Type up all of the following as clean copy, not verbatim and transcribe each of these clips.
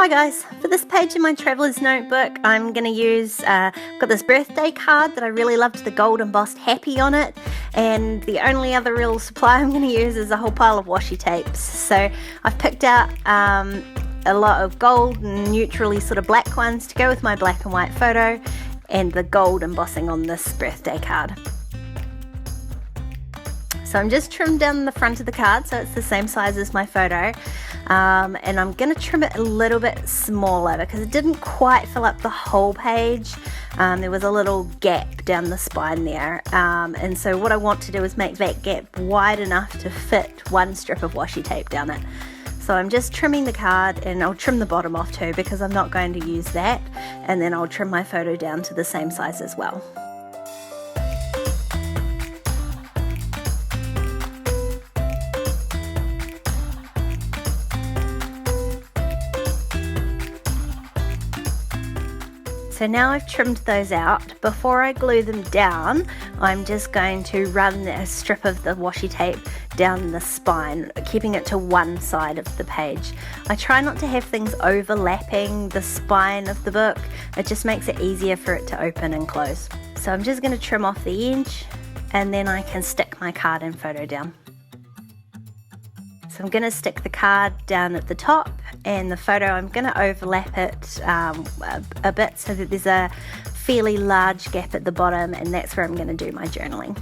Hi guys, for this page in my Traveller's Notebook I'm going to use, I've got this birthday card that I really loved, the gold embossed happy on it, and the only other real supply I'm going to use is a whole pile of washi tapes. So I've picked out a lot of gold and neutrally sort of black ones to go with my black and white photo and the gold embossing on this birthday card. So I'm just trimmed down the front of the card so it's the same size as my photo, and I'm going to trim it a little bit smaller because it didn't quite fill up the whole page. There was a little gap down the spine there, and so what I want to do is make that gap wide enough to fit one strip of washi tape down it. So I'm just trimming the card, and I'll trim the bottom off too because I'm not going to use that, and then I'll trim my photo down to the same size as well. So now I've trimmed those out. Before I glue them down, I'm just going to run a strip of the washi tape down the spine, keeping it to one side of the page. I try not to have things overlapping the spine of the book. It just makes it easier for it to open and close. So I'm just going to trim off the edge, and then I can stick my card and photo down. So I'm going to stick the card down at the top, and the photo I'm going to overlap it a bit so that there's a fairly large gap at the bottom, and that's where I'm going to do my journaling.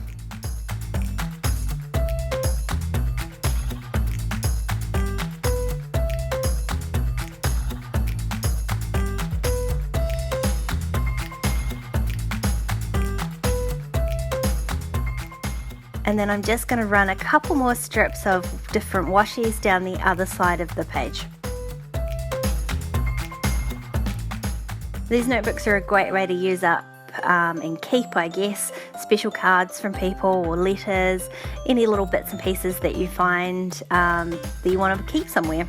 And then I'm just going to run a couple more strips of different washies down the other side of the page. These notebooks are a great way to use up and keep, I guess, special cards from people or letters, any little bits and pieces that you find that you want to keep somewhere.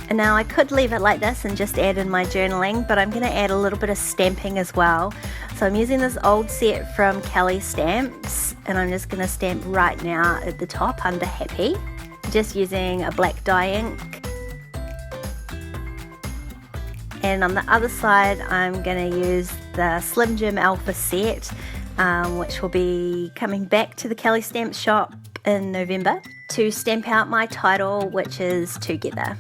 And now I could leave it like this and just add in my journaling, but I'm going to add a little bit of stamping as well. So I'm using this old set from Kelly Stamps, and I'm just going to stamp right now at the top under happy, just using a black dye ink. And on the other side I'm going to use the Slim Jim Alpha set, which will be coming back to the Kelly Stamps shop in November, to stamp out my title, which is Together.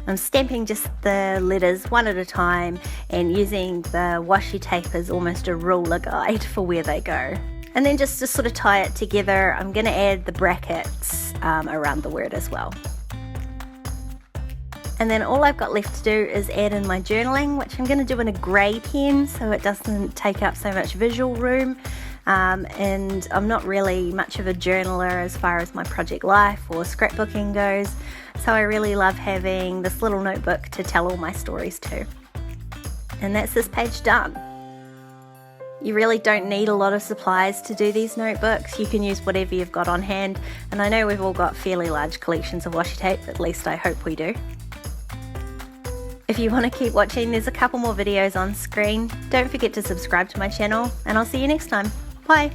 I'm stamping just the letters one at a time and using the washi tape as almost a ruler guide for where they go. And then just to sort of tie it together, I'm going to add the brackets around the word as well. And then all I've got left to do is add in my journaling, which I'm going to do in a grey pen so it doesn't take up so much visual room. And I'm not really much of a journaler as far as my project life or scrapbooking goes, so I really love having this little notebook to tell all my stories to. And that's this page done. You really don't need a lot of supplies to do these notebooks. You can use whatever you've got on hand, and I know we've all got fairly large collections of washi tape, at least I hope we do. If you want to keep watching, there's a couple more videos on screen. Don't forget to subscribe to my channel, and I'll see you next time. Bye!